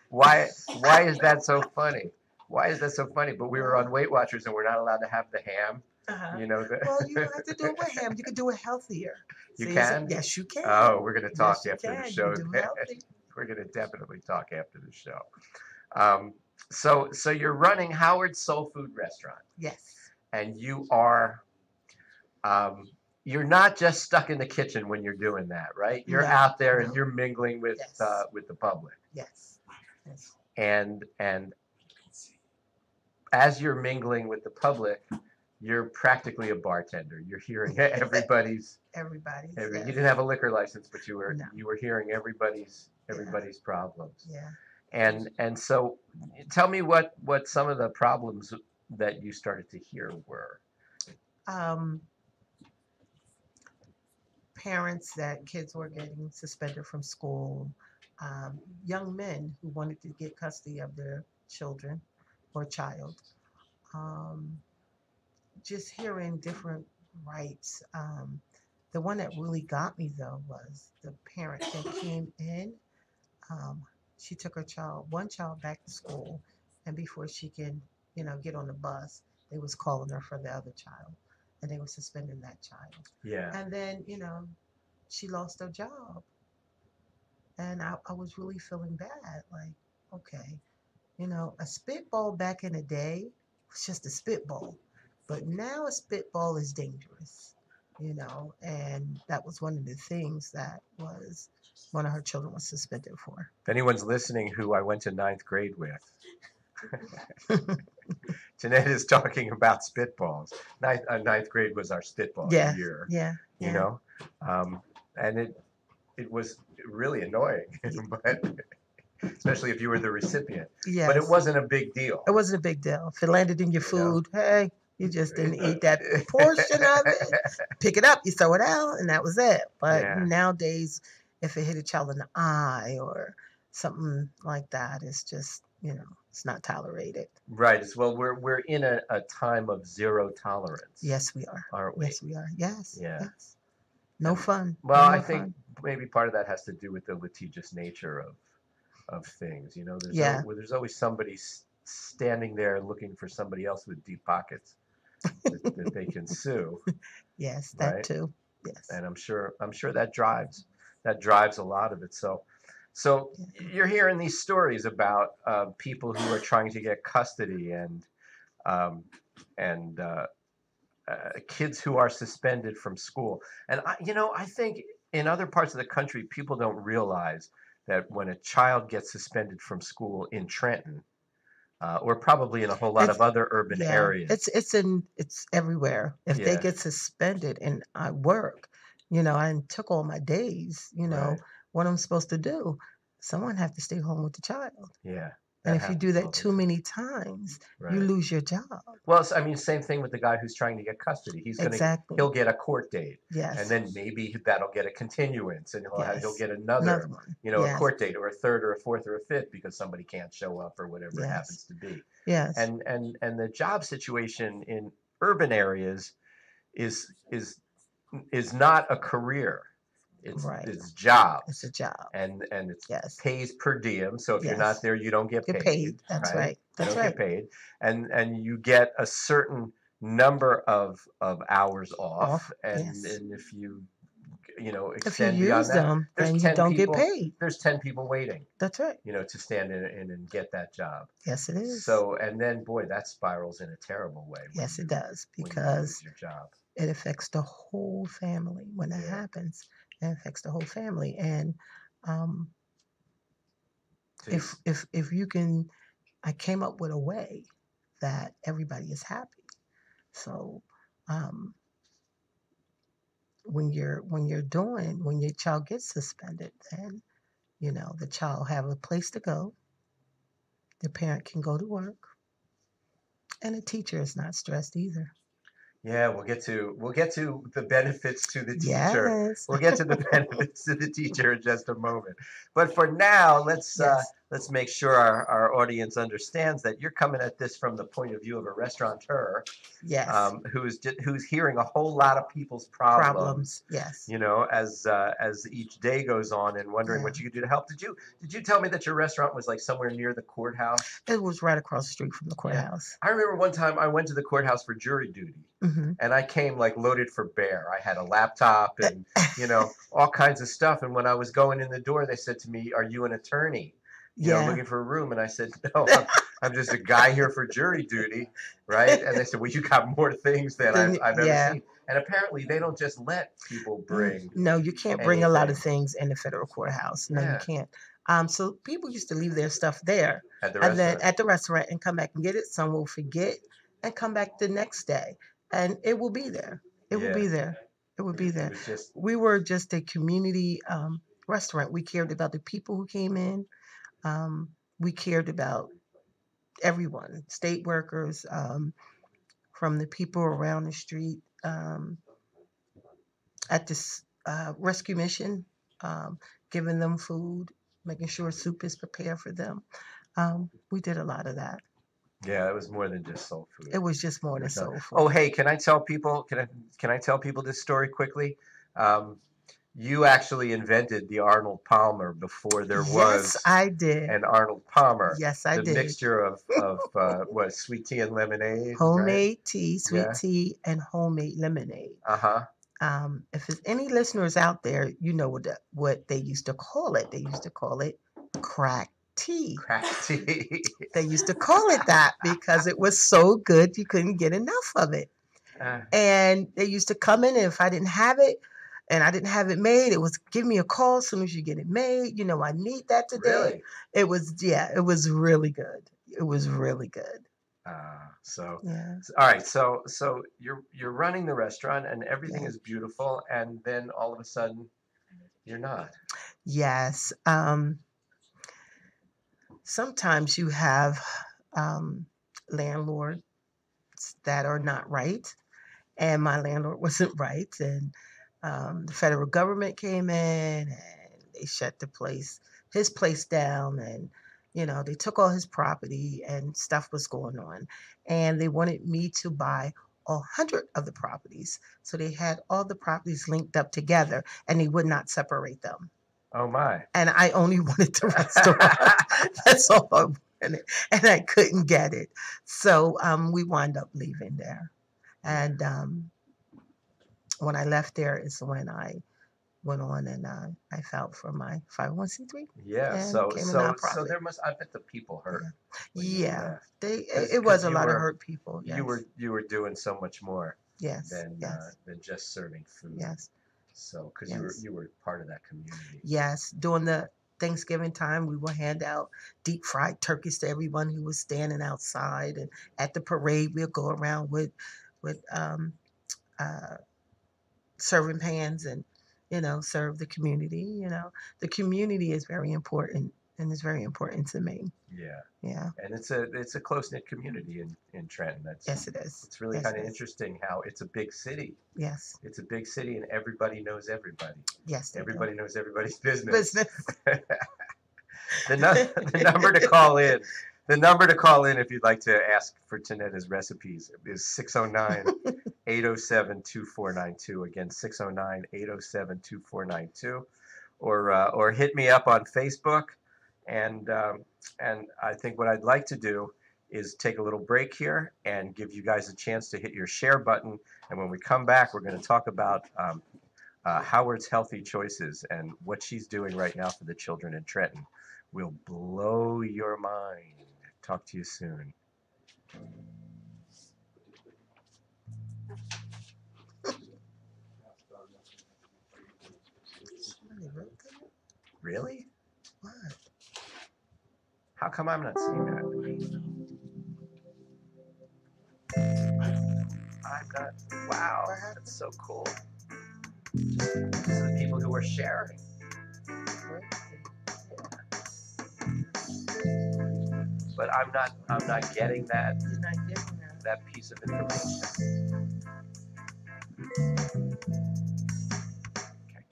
Why why is that so funny? Why is that so funny? But we were on Weight Watchers and we're not allowed to have the ham. Uh-huh. You know Well, you the don't have to do it with ham. You can do it healthier. you See, can? yes, you can. Oh, we're gonna talk Yes, you after the can. You show. can do healthy. We're gonna definitely talk after the show. So you're running Howard's Soul Food Restaurant, Yes. and um, you're not just stuck in the kitchen when you're doing that, right? You're No, out there and no. you're mingling Yes. with the public, Yes. Yes. and as you're mingling with the public, you're practically a bartender. You're hearing everybody's Everybody's. you Yes. didn't have a liquor license, but No. you were hearing everybody's Yeah. problems. Yeah. And so tell me what some of the problems that you started to hear were. Um, Parents that kids were getting suspended from school, young men who wanted to get custody of their children or child, um, just hearing different rights. The one that really got me though was the parent that came in. Um, she took her child, one child back to school, and before she can, get on the bus, they was calling her for the other child, and they were suspending that child. Yeah. And then, she lost her job, and I was really feeling bad. Like, okay, a spitball back in the day was just a spitball, but now a spitball is dangerous, and that was one of the things that was one of her children was suspended for. If anyone's listening who I went to ninth grade with, Jeanette is talking about spitballs. Ninth grade was our spitball Yeah, year, yeah, you yeah. know, and it was really annoying, but especially if you were the recipient. But it Yes, wasn't a big deal. it wasn't a big deal. If it landed in your You know? food, hey, you just didn't eat that portion of it. Pick it up, you throw it out, and that was it. But Yeah. nowadays, if it hit a child in the eye or something like that, it's just, it's not tolerated. Right. As well, we're in a time of zero tolerance, Yes, we are. aren't we? Yes, we are. Yes, Yeah. yes. No And fun. well, No I more think fun. maybe part of that has to do with the litigious nature of things. You know, Yeah. there's always somebody standing there looking for somebody else with deep pockets that they can sue, Yes, that right? too. Yes. And I'm sure that drives a lot of it. So Yeah. you're hearing these stories about people who are trying to get custody um, and kids who are suspended from school. And I think in other parts of the country, people don't realize that when a child gets suspended from school in Trenton, or probably in a whole lot It's of other urban yeah. It's areas. it's in it's everywhere. If they Yeah, get suspended and I work, I took all my days, right. what I'm supposed to do. Someone have to stay home with the child. Yeah, And that if you do happens all that the too time. many times, you Right. lose your job. Well, I mean, same thing with the guy who's trying to get custody. Exactly. He'll get a court date, and Yes. then maybe that'll get a continuance, and he'll Yes. get Another another, one. a Yes. court date, or a third, or a fourth, or a fifth because somebody can't show up or whatever it Yes. happens to be. Yes. And the job situation in urban areas is is is not a career. Right. It's jobs, It's a job. and it's Yes. pays per diem. So if you're not Yes. there, you don't get Get paid, paid. That's right? right. You That's don't get right. paid, and you get a certain number of hours off, Off. and Yes. if you If you extend beyond use that, them, there's then you 10 don't get people. paid. There's 10 people waiting, That's right. to stand in and get that job. Yes, it is. So, and then boy, that spirals in a terrible way Yes, it does when you because lose your job. it affects the whole family when that Yeah. happens. It affects the whole family, and um, So if you can, I came up with a way that everybody is happy. So um, when your child gets suspended, then the child have a place to go. The parent can go to work, and the teacher is not stressed either. Yeah, we'll get to the benefits to the teacher. Yes. We'll get to the benefits to the teacher in just a moment. But for now, Yes. let's make sure our audience understands that you're coming at this from the point of view of a restaurateur, Yes. who's hearing a whole lot of people's problems, Problems. Yes. as each day goes on, and wondering Yeah. what you could do to help. Did you tell me that your restaurant was like somewhere near the courthouse? It was right across the street from the Yeah. courthouse. I remember one time I went to the courthouse for jury duty, Hmm. and I came like loaded for bear. I had a laptop and all kinds of stuff. And when I was going in the door, they said to me, "Are you an attorney? Yeah. Looking for a room?" And I said, "No, I'm just a guy here for jury duty, right?" And they said, "Well, you got more things than I've ever Yeah. seen." And apparently, they don't just let people bring No, you can't bring a lot of anything. things in the federal courthouse. No, you Yeah, can't. So people used to leave their stuff there, at the and then restaurant. at the restaurant, and come back and get it. Some will forget and come back the next day, and it will be there. It will Yeah, be there. It will be it there. was just We were just a community restaurant. We cared about the people who came in. Um, we cared about everyone, state workers, from the people around the street, at this rescue mission, um, giving them food, making sure soup is prepared for them. We did a lot of that. yeah, it was more than just soul It food. was just more It than was not. soul food. Oh, hey, can I tell people? Can I tell people this story quickly? Um, you actually invented the Arnold Palmer before there Yes, was I did. an Arnold Palmer. Yes, I The did. mixture of what, sweet tea and lemonade, right? Homemade tea, sweet Yeah. tea, and homemade lemonade. Uh-huh. If there's any listeners out there, you know what they used to call it. They used to call it crack tea. Crack tea. They used to call it that because it was so good you couldn't get enough of it. Uh, And they used to come in, and if I didn't have it and I didn't have it made, it was give me a call as soon as you get it made. I need that today. really? It was, yeah, it was really good. It was really good. So, Yeah. all right. So you're running the restaurant and everything Yeah. is beautiful, and then all of a sudden you're not. Yes. Sometimes you have um, landlords that are not right, and my landlord wasn't right, and the federal government came in and they shut his place down, and they took all his property and stuff was going on, and they wanted me to buy 100 of the properties, so they had all the properties linked up together, and they would not separate them, Oh my. and I only wanted the restaurant. That's all I wanted, and I couldn't get it, so we wound up leaving there. And when I left there is when I went on and I filed for my 501c3 Yeah. and So became a so nonprofit. there must. I bet the people hurt when you Yeah, left. it was a You lot of were hurt people. you Yes, were you were doing so much more yes, than yes, just serving food. yes, So because yes, you were part of that community. yes. During the Thanksgiving time, we would hand out deep fried turkeys to everyone who was standing outside, and at the parade, we'll go around with uh, serving pans and serve the community. The community is very important, and it's very important to me. Yeah. Yeah. And it's a close knit community in Trenton. Yes, it is. It's really Yes, kind it of is. interesting how it's a big city. Yes. It's a big city and everybody knows everybody. Yes, they do. Everybody knows everybody's business. Business. The number to call in. The number to call in if you'd like to ask for Tanetta's recipes is 609-807-2492. Again, 609-807-2492. Or hit me up on Facebook. And I think what I'd like to do is take a little break here and give you guys a chance to hit your share button. And when we come back, we're going to talk about Howard's Healthy Choices and what she's doing right now for the children in Trenton. Will blow your mind. Talk to you soon. Really? What? How come I'm not seeing that? I'm not. Wow, that's so cool. These are the people who are sharing. But I'm not getting that You're not getting that. that piece of information. Okay.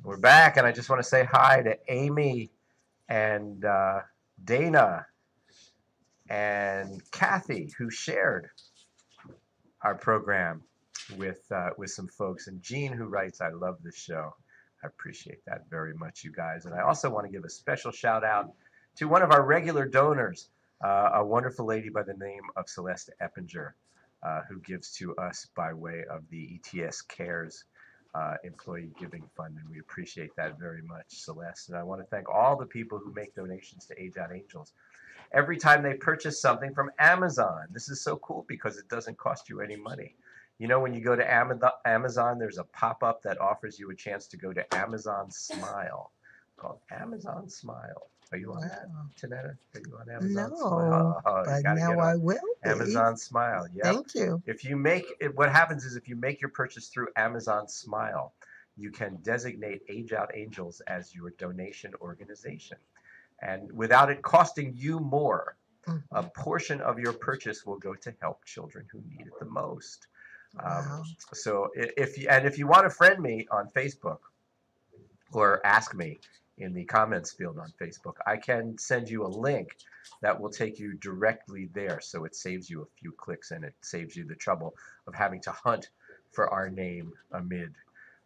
We're back, and I just want to say hi to Amy and Dana and Kathy, who shared our program with some folks, and Jean, who writes, "I love this show." I appreciate that very much, you guys. And I also want to give a special shout out to one of our regular donors, a wonderful lady by the name of Celeste Eppinger, who gives to us by way of the ETS Cares Employee Giving Fund, and we appreciate that very much, Celeste. And I want to thank all the people who make donations to Age Out Angels every time they purchase something from Amazon. This is so cool because it doesn't cost you any money. You know, when you go to Amazon, there's a pop-up that offers you a chance to go to Amazon Smile, called Amazon Smile. Are you on that, Tanetta? Are you on Amazon Smile? No, Oh, you but gotta now get I on will be. Amazon Smile. Yep. Thank you. If you make it, what happens is if you make your purchase through Amazon Smile, you can designate Age Out Angels as your donation organization. And without it costing you more, a portion of your purchase will go to help children who need it the most. Wow. So if you want to friend me on Facebook or ask me in the comments field on Facebook, I can send you a link that will take you directly there. So it saves you a few clicks, and it saves you the trouble of having to hunt for our name amid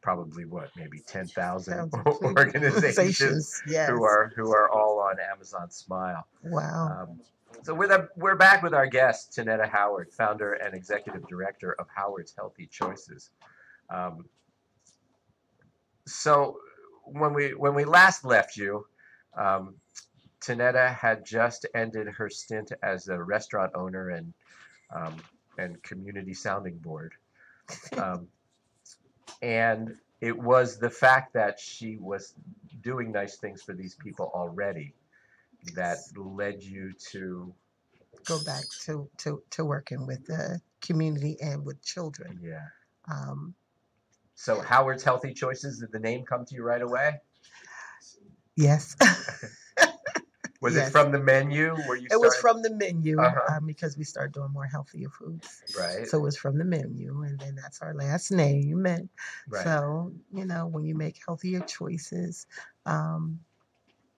probably maybe 10,000 organizations yes. who are all on Amazon Smile. Wow. So we're back with our guest, Tanetta Howard, founder and executive director of Howard's Healthy Choices. So when we last left you, Tanetta had just ended her stint as a restaurant owner and community sounding board. And it was the fact that she was doing nice things for these people already that led you to go back to working with the community and with children. Yeah. Um, So Howard's Healthy Choices, did the name come to you right away? Yes. Was Yes. it from the menu? It was from the menu Uh-huh. Because we started doing more healthier foods. Right. So it was from the menu, and then that's our last name. And Right. so, when you make healthier choices,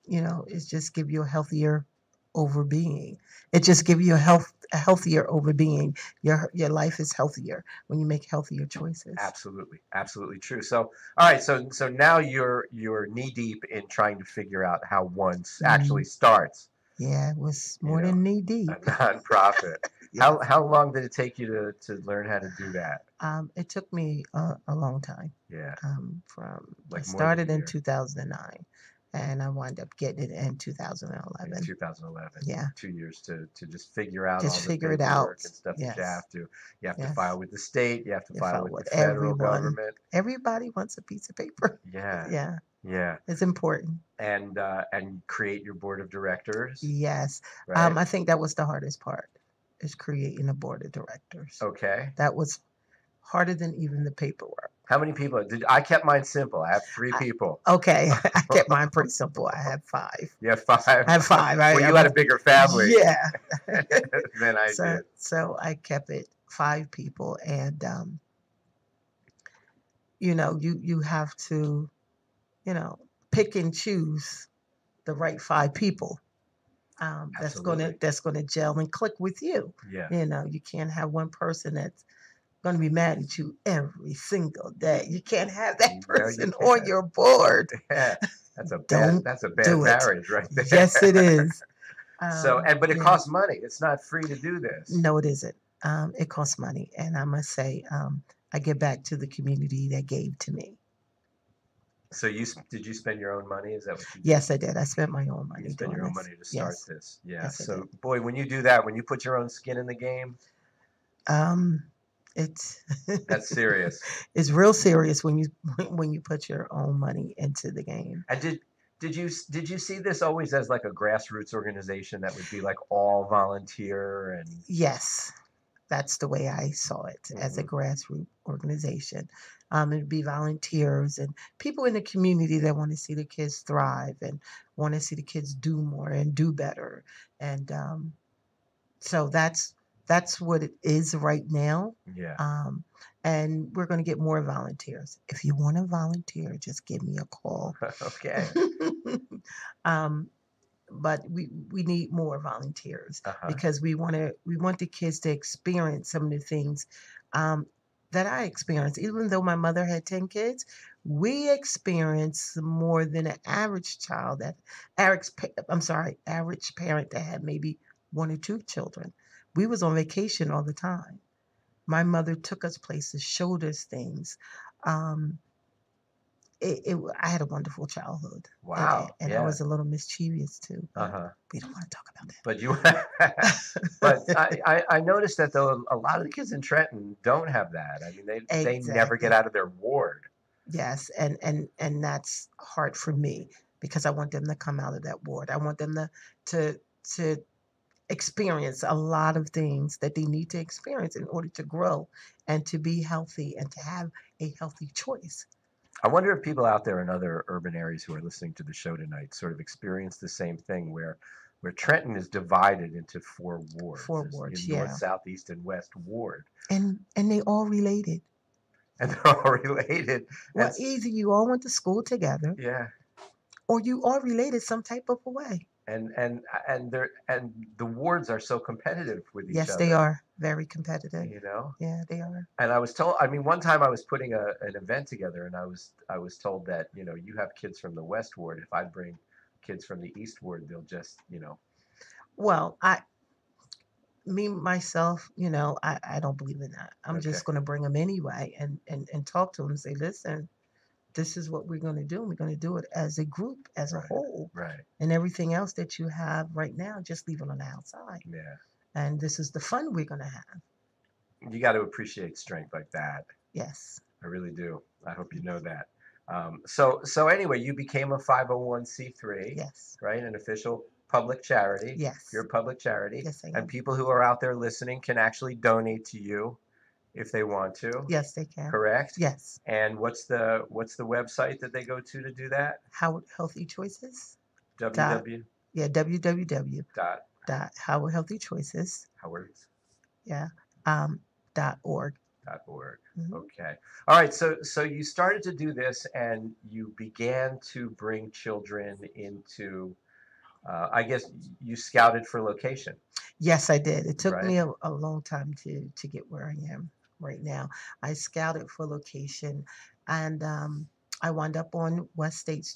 it just give you a healthier overbeing. It just give you a healthier overbeing. Your life is healthier when you make healthier choices. Absolutely true. So all right, so now you're knee deep in trying to figure out how one actually starts. Yeah, it was more than knee deep. A nonprofit. Yes. How long did it take you to learn how to do that? It took me a long time. Yeah. I started in 2009. And I wound up getting it in 2011. In 2011. Yeah. 2 years to just figure out just all the figure it paperwork out and stuff yes. that you have to. You have yes. to file with the state. You have to file with the everyone. federal government. Everybody wants a piece of paper. Yeah. Yeah. Yeah. It's important. And create your board of directors. Yes. Right? I think that was the hardest part, is creating a board of directors. Okay. That was harder than even the paperwork. How many people? I kept mine simple. I have 3 people. Okay. I kept mine pretty simple. I have 5. You have 5? I have 5. Well, you had a bigger family. Yeah. than I did. So I kept it 5 people. And, you have to, pick and choose the right 5 people. That's gonna gel and click with you. Yeah. You can't have one person that's going to be mad at you every single day. You can't have that person on your board. Yeah. That's a bad marriage right there. Yes, it is. But it costs money. It's not free to do this. No, it isn't. It costs money. And I must say, I give back to the community that gave to me. So did you spend your own money? Is that what you did? Yes, I did. I spent my own money. You spent your own money to start this. Yeah. Yes, so boy, when you do that, when you put your own skin in the game, that's serious. It's real serious when you put your own money into the game. And did you see this always as like a grassroots organization that would be like all volunteer and? Yes, that's the way I saw it, as a grassroots organization. It'd be volunteers and people in the community that want to see the kids thrive and want to see the kids do more and do better. And so that's that's what it is right now. Yeah. Um, and we're going to get more volunteers. If you want to volunteer, just give me a call. Okay. um, but we need more volunteers Uh-huh. because we want the kids to experience some of the things um, that I experienced. Even though my mother had 10 kids, we experienced more than an average child that I'm sorry, average parent that had maybe one or two children. We was on vacation all the time. My mother took us places, showed us things. Um, I had a wonderful childhood, Wow. and I Yeah. was a little mischievous too, but Uh-huh. we don't want to talk about But you but that. I noticed that though a lot of the kids in Trenton don't have that. I mean, they never get Exactly. out of their ward. Yes, and that's hard for me because I want them to come out of that ward. I want them to to experience a lot of things that they need to experience in order to grow and to be healthy and to have a healthy choice. I wonder if people out there in other urban areas who are listening to the show tonight sort of experience the same thing where Trenton is divided into four wards. For There's wards, north, yeah. south, east, and west ward, And they all related. and they're all related. And Well, either you all went to school together yeah, or you all related some type of a way. and the wards are so competitive with each Yes, they other, are very competitive. you know. Yeah, they are. And I was told, I mean, one time I was putting an event together, and I was told that you have kids from the west ward. If I bring kids from the east ward, they'll just Well, me myself, I don't believe in that. I'm okay, just going to bring them anyway and talk to them and say, listen, this is what we're going to do. We're going to do it as a group, as a right, whole, right, and everything else that you have right now, just leave it on the outside. yeah. And this is the fun we're going to have. You got to appreciate strength like that. Yes, I really do. I hope you know that. So anyway, you became a 501c3, yes, right? An official public charity. You're yes, a public charity, yes, I and am. people who are out there listening can actually donate to you if they want to. Yes, they can. Correct? Yes. And what's the website that they go to do that? Howard Healthy Choices dot www. yeah www dot dot Howard Healthy Choices Howards yeah dot org. dot org. Mhm. Okay. All right. So you started to do this, and you began to bring children into. I guess you scouted for location, Yes, I did. It took right? me a long time to get where I am right now. I scouted for location, and I wound up on West State Street.